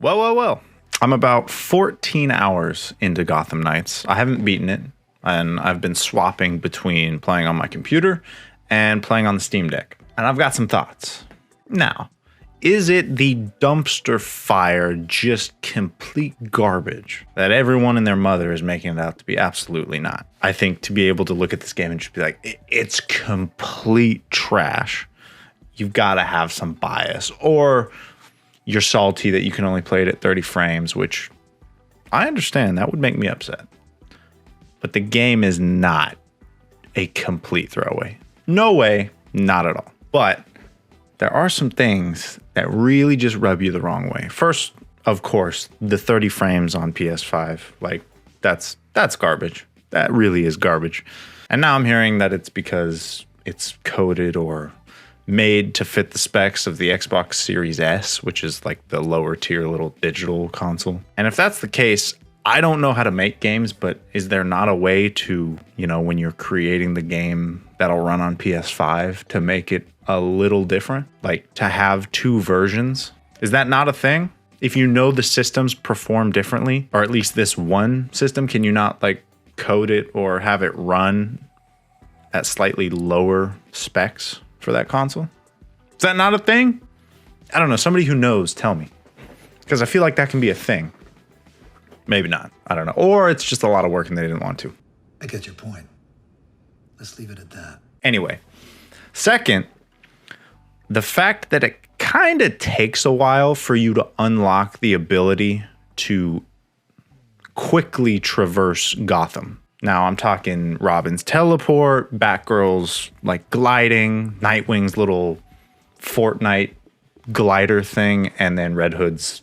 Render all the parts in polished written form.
Well. I'm about 14 hours into Gotham Knights. I haven't beaten it, and I've been swapping between playing on my computer and playing on the Steam Deck. And I've got some thoughts. Now, is it the dumpster fire, just complete garbage that everyone and their mother is making it out to be? Absolutely not. I think to be able to look at this game and just be like, it's complete trash, you've got to have some bias, or you're salty that you can only play it at 30 frames, which I understand. That would make me upset. But the game is not a complete throwaway. No way, not at all. But there are some things that really just rub you the wrong way. First, of course, the 30 frames on PS5, like that's garbage. That really is garbage. And now I'm hearing that it's because it's coded or made to fit the specs of the Xbox Series S, which is like the lower tier little digital console. And if that's the case, I don't know how to make games, but is there not a way to, when you're creating the game that'll run on PS5 to make it a little different? Like to have two versions? Is that not a thing? If you know the systems perform differently, or at least this one system, can you not like code it or have it run at slightly lower specs for that console? Is that not a thing? I don't know. Somebody who knows, tell me. Because I feel like that can be a thing. Maybe not. I don't know. Or it's just a lot of work and they didn't want to. I get your point. Let's leave it at that. Anyway, second, the fact that it kind of takes a while for you to unlock the ability to quickly traverse Gotham. Now, I'm talking Robin's teleport, Batgirl's like gliding, Nightwing's little Fortnite glider thing, and then Red Hood's,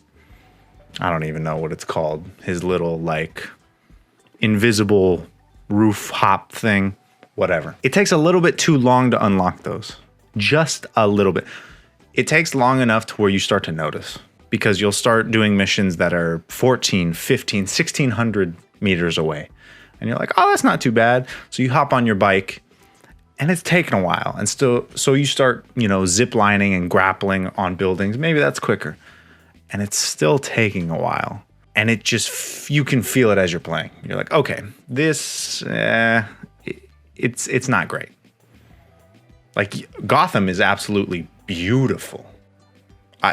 I don't even know what it's called, his little like invisible roof hop thing, whatever. It takes a little bit too long to unlock those. Just a little bit. It takes long enough to where you start to notice, because you'll start doing missions that are 14, 15, 1600 meters away. And you're like, oh, that's not too bad. So you hop on your bike and it's taken a while. And still, so you start, zip lining and grappling on buildings. Maybe that's quicker. And it's still taking a while. And it just, you can feel it as you're playing. You're like, okay, this, it's not great. Like Gotham is absolutely beautiful.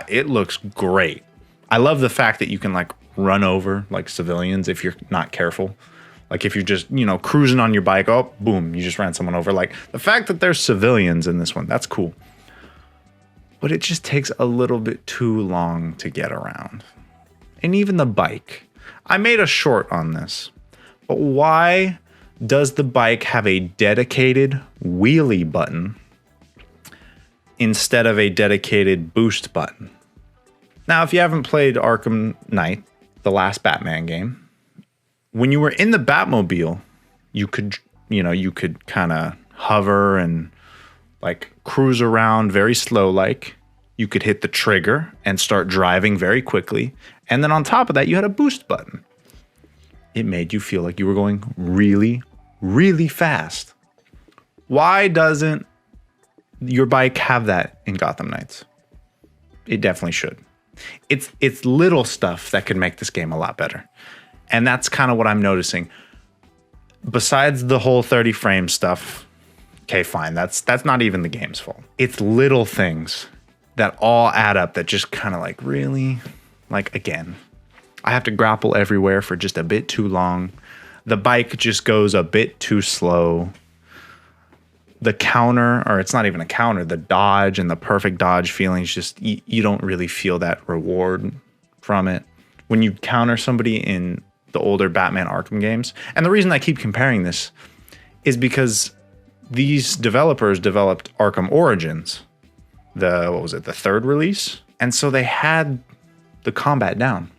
It looks great. I love the fact that you can like run over like civilians if you're not careful. Like if you're just, cruising on your bike, oh, boom, you just ran someone over. Like the fact that there's civilians in this one, that's cool. But it just takes a little bit too long to get around. And even the bike. I made a short on this. But why does the bike have a dedicated wheelie button instead of a dedicated boost button? Now, if you haven't played Arkham Knight, the last Batman game, when you were in the Batmobile, you could kind of hover and like cruise around very slow like. You could hit the trigger and start driving very quickly. And then on top of that, you had a boost button. It made you feel like you were going really, really fast. Why doesn't your bike have that in Gotham Knights? It definitely should. It's little stuff that could make this game a lot better. And that's kind of what I'm noticing. Besides the whole 30 frame stuff, okay, fine. That's not even the game's fault. It's little things that all add up that just kind of like, really? Like, again, I have to grapple everywhere for just a bit too long. The bike just goes a bit too slow. The counter, or it's not even a counter, the dodge and the perfect dodge feelings, just you don't really feel that reward from it. When you counter somebody in the older Batman Arkham games. And the reason I keep comparing this is because these developers developed Arkham Origins, the third release? And so they had the combat down.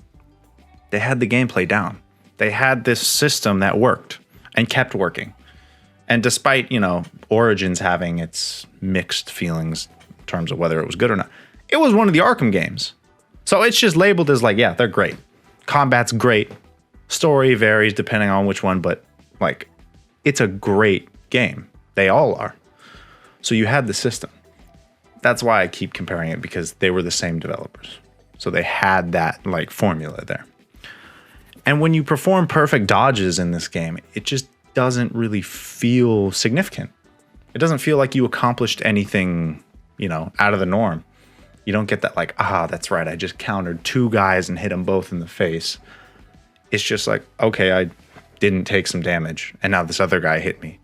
They had the gameplay down. They had this system that worked and kept working. And despite, Origins having its mixed feelings in terms of whether it was good or not, it was one of the Arkham games. So it's just labeled as like, yeah, they're great. Combat's great. Story varies depending on which one, but like, it's a great game. They all are. So you had the system. That's why I keep comparing it, because they were the same developers. So they had that like formula there. And when you perform perfect dodges in this game, it just doesn't really feel significant. It doesn't feel like you accomplished anything, out of the norm. You don't get that like, that's right, I just countered 2 guys and hit them both in the face. It's just like, okay, I didn't take some damage, and now this other guy hit me.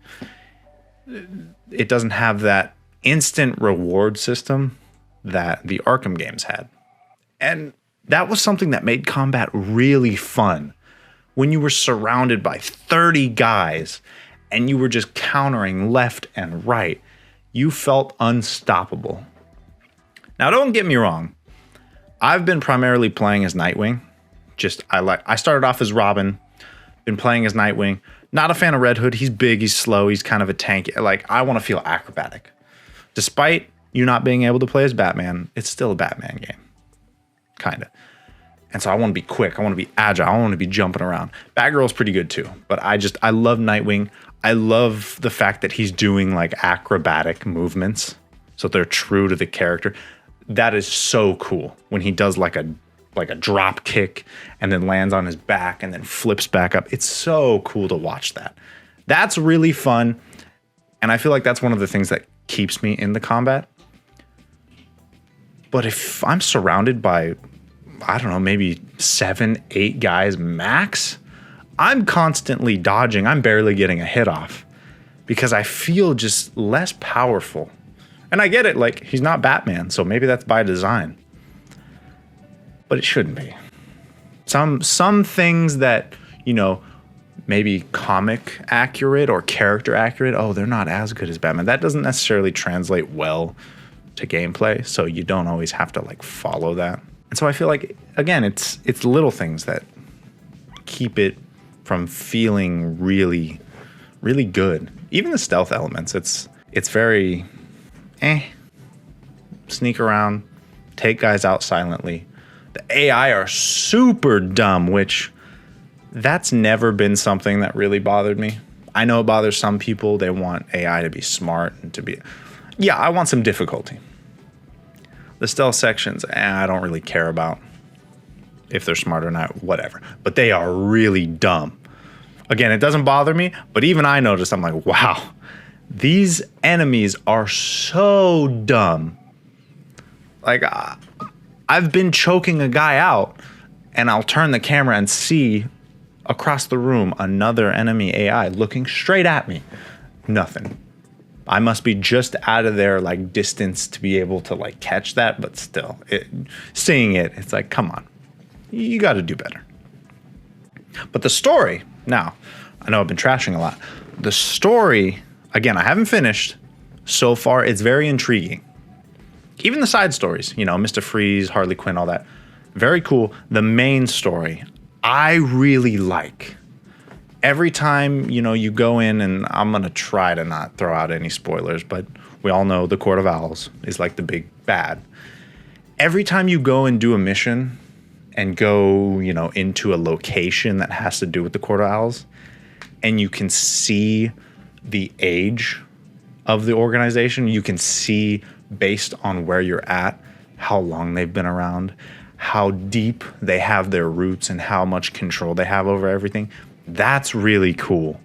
It doesn't have that instant reward system that the Arkham games had. And that was something that made combat really fun. When you were surrounded by 30 guys and you were just countering left and right, you felt unstoppable. Now, don't get me wrong. I've been primarily playing as Nightwing. I started off as Robin, been playing as Nightwing. Not a fan of Red Hood. He's big, he's slow, he's kind of a tank. Like, I want to feel acrobatic. Despite you not being able to play as Batman, it's still a Batman game. Kind of. And so I want to be quick. I want to be agile. I want to be jumping around. Batgirl's pretty good too. But I love Nightwing. I love the fact that he's doing like acrobatic movements. So they're true to the character. That is so cool when he does like a drop kick and then lands on his back and then flips back up. It's so cool to watch that. That's really fun. And I feel like that's one of the things that keeps me in the combat. But if I'm surrounded by, I don't know, maybe 7, 8 guys max, I'm constantly dodging. I'm barely getting a hit off because I feel just less powerful. And I get it, like, he's not Batman, so maybe that's by design. But it shouldn't be. Some things that, maybe comic accurate or character accurate, they're not as good as Batman. That doesn't necessarily translate well to gameplay, so you don't always have to like follow that. And so I feel like, again, it's little things that keep it from feeling really, really good. Even the stealth elements, it's very sneak around, take guys out silently. The AI are super dumb, which that's never been something that really bothered me. I know it bothers some people. They want AI to be smart and to be... Yeah, I want some difficulty. The stealth sections, I don't really care about if they're smart or not, whatever. But they are really dumb. Again, it doesn't bother me, but even I noticed, I'm like, wow, these enemies are so dumb. Like, I've been choking a guy out, and I'll turn the camera and see across the room another enemy AI looking straight at me. Nothing. I must be just out of their like distance to be able to like catch that, but still, seeing it, it's like, come on, you got to do better. But the story, now, I know I've been trashing a lot. The story, again, I haven't finished. So far, it's very intriguing. Even the side stories, Mr. Freeze, Harley Quinn, all that, very cool. The main story, I really like. Every time, you go in, and I'm going to try to not throw out any spoilers, but we all know the Court of Owls is like the big bad. Every time you go and do a mission and go, into a location that has to do with the Court of Owls, and you can see the age of the organization, you can see based on where you're at, how long they've been around, how deep they have their roots, and how much control they have over everything. That's really cool.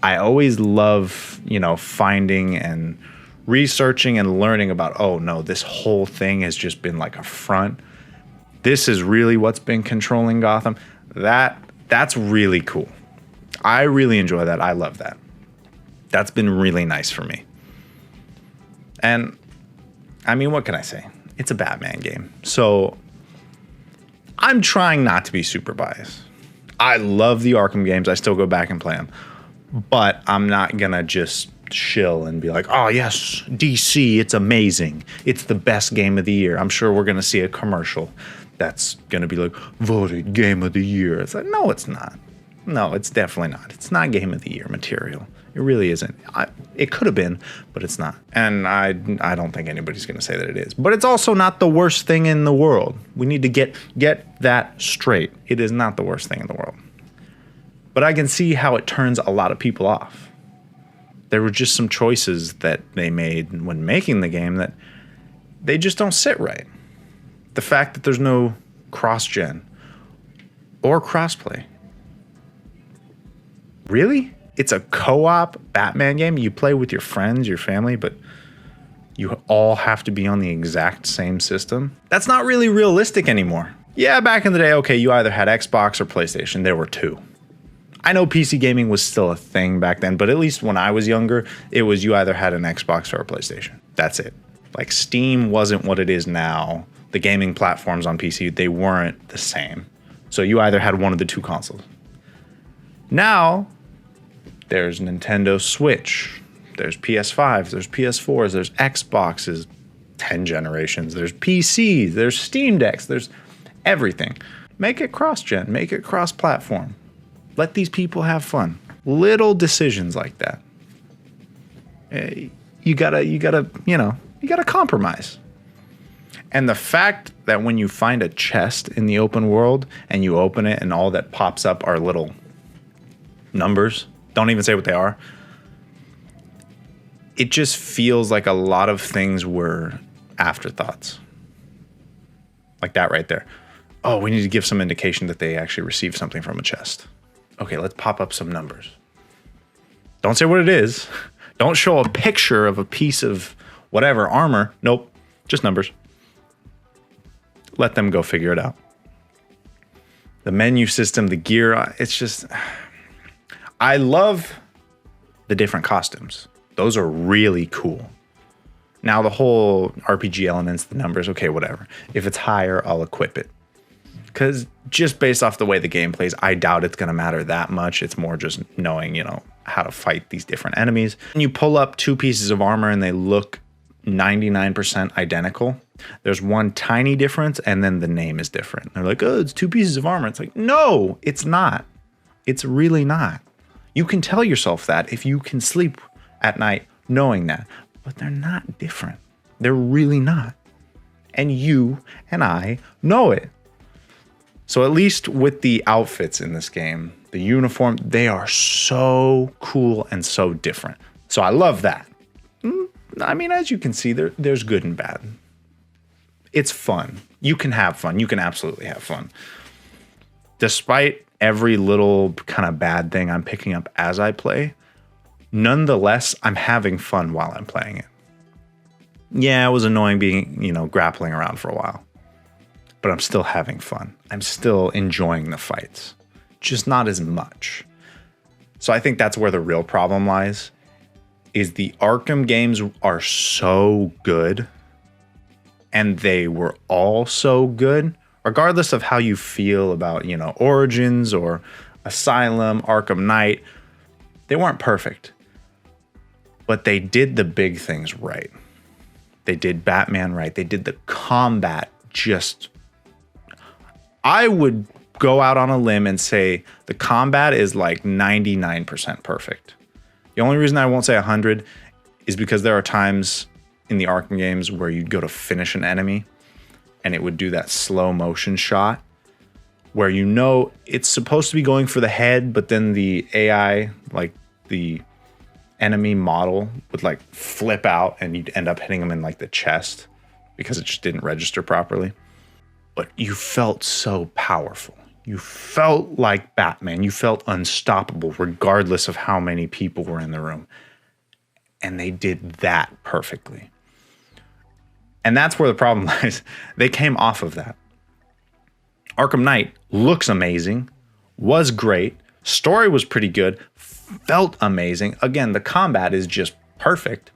I always love, finding and researching and learning about, oh no, this whole thing has just been like a front. This is really what's been controlling Gotham. That's really cool. I really enjoy that. I love that. That's been really nice for me. And I mean, what can I say? It's a Batman game. So I'm trying not to be super biased. I love the Arkham games. I still go back and play them. But I'm not going to just shill and be like, oh, yes, DC, it's amazing. It's the best game of the year. I'm sure we're going to see a commercial that's going to be like, voted game of the year. It's like, no, it's not. No, it's definitely not. It's not game of the year material. It really isn't. It could have been, but it's not. And I don't think anybody's going to say that it is. But it's also not the worst thing in the world. We need to get that straight. It is not the worst thing in the world. But I can see how it turns a lot of people off. There were just some choices that they made when making the game that they just don't sit right. The fact that there's no cross-gen, or crossplay. Really? It's a co-op Batman game? You play with your friends, your family, but you all have to be on the exact same system? That's not really realistic anymore. Yeah, back in the day, okay, you either had Xbox or PlayStation. There were two. I know PC gaming was still a thing back then, but at least when I was younger, it was you either had an Xbox or a PlayStation. That's it. Like Steam wasn't what it is now. The gaming platforms on PC, they weren't the same. So you either had one of the two consoles. Now, there's Nintendo Switch, there's PS5s, there's PS4s, there's Xboxes, 10 generations, there's PCs, there's Steam Decks, there's everything. Make it cross-gen, make it cross-platform. Let these people have fun. Little decisions like that. You gotta compromise. And the fact that when you find a chest in the open world and you open it and all that pops up are little numbers, don't even say what they are. It just feels like a lot of things were afterthoughts. Like that right there. Oh, we need to give some indication that they actually received something from a chest. Okay, let's pop up some numbers. Don't say what it is. Don't show a picture of a piece of whatever armor. Nope, just numbers. Let them go figure it out. The menu system, the gear, it's just... I love the different costumes. Those are really cool. Now the whole RPG elements, the numbers, okay, whatever. If it's higher, I'll equip it. Because just based off the way the game plays, I doubt it's going to matter that much. It's more just knowing, how to fight these different enemies. When you pull up two pieces of armor and they look 99% identical, there's one tiny difference and then the name is different. They're like, oh, it's two pieces of armor. It's like, no, it's not. It's really not. You can tell yourself that if you can sleep at night knowing that, but they're not different. They're really not. And you and I know it. So at least with the outfits in this game, the uniform, they are so cool and so different. So I love that. I mean, as you can see, there's good and bad. It's fun. You can have fun. You can absolutely have fun. Despite every little kind of bad thing I'm picking up as I play, nonetheless, I'm having fun while I'm playing it. Yeah, it was annoying being, grappling around for a while. But I'm still having fun. I'm still enjoying the fights. Just not as much. So I think that's where the real problem lies, is the Arkham games are so good, and they were all so good, regardless of how you feel about, Origins or Asylum, Arkham Knight. They weren't perfect, but they did the big things right. They did Batman right. They did the combat just... I would go out on a limb and say the combat is like 99% perfect. The only reason I won't say 100 is because there are times in the Arkham games where you'd go to finish an enemy and it would do that slow motion shot where it's supposed to be going for the head, but then the AI, like the enemy model, would like flip out and you'd end up hitting them in like the chest because it just didn't register properly. But you felt so powerful. You felt like Batman. You felt unstoppable regardless of how many people were in the room. And they did that perfectly. And that's where the problem lies. They came off of that. Arkham Knight looks amazing, was great, story was pretty good, felt amazing. Again, the combat is just perfect.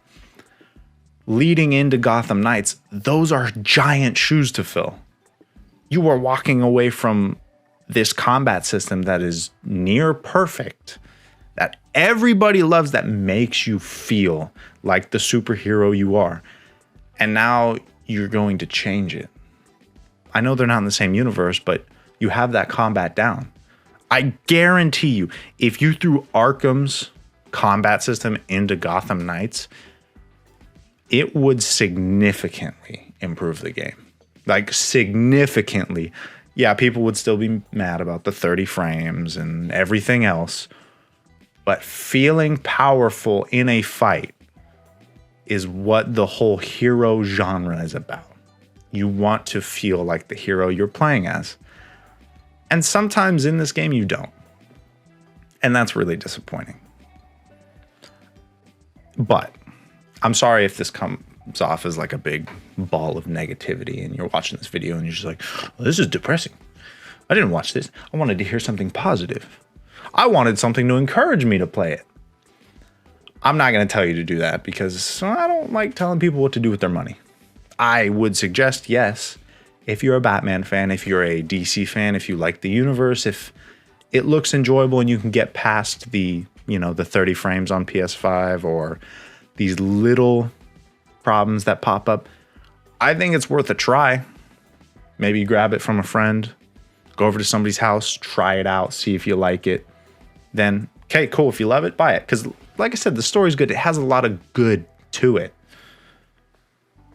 Leading into Gotham Knights, those are giant shoes to fill. You are walking away from this combat system that is near perfect, that everybody loves, that makes you feel like the superhero you are. And now you're going to change it. I know they're not in the same universe, but you have that combat down. I guarantee you, if you threw Arkham's combat system into Gotham Knights, it would significantly improve the game. Like significantly. Yeah, people would still be mad about the 30 frames and everything else. But feeling powerful in a fight is what the whole hero genre is about. You want to feel like the hero you're playing as. And sometimes in this game, you don't. And that's really disappointing. But I'm sorry if this comes off as like a big ball of negativity and you're watching this video and you're just like, well, this is depressing. I didn't watch this. I wanted to hear something positive. I wanted something to encourage me to play it. I'm not going to tell you to do that because I don't like telling people what to do with their money. I would suggest, yes, if you're a Batman fan, if you're a DC fan, if you like the universe, if it looks enjoyable and you can get past the 30 frames on PS5 or these little problems that pop up, I think it's worth a try. Maybe you grab it from a friend, go over to somebody's house, try it out, see if you like it. Then, okay, cool. If you love it, buy it. Because like I said, the story's good. It has a lot of good to it.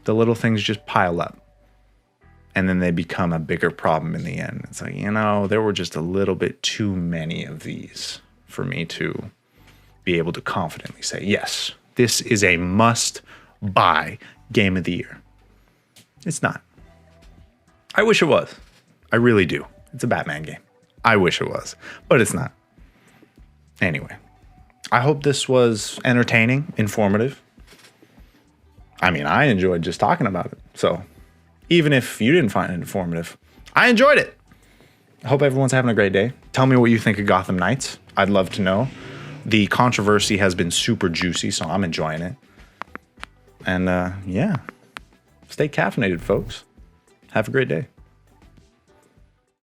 The little things just pile up. And then they become a bigger problem in the end. It's like, there were just a little bit too many of these for me to be able to confidently say, yes, this is a must-buy game of the year. It's not. I wish it was. I really do. It's a Batman game. I wish it was, but it's not. Anyway, I hope this was entertaining, informative. I mean, I enjoyed just talking about it. So even if you didn't find it informative, I enjoyed it. I hope everyone's having a great day. Tell me what you think of Gotham Knights. I'd love to know. The controversy has been super juicy, so I'm enjoying it. And yeah, stay caffeinated, folks. Have a great day.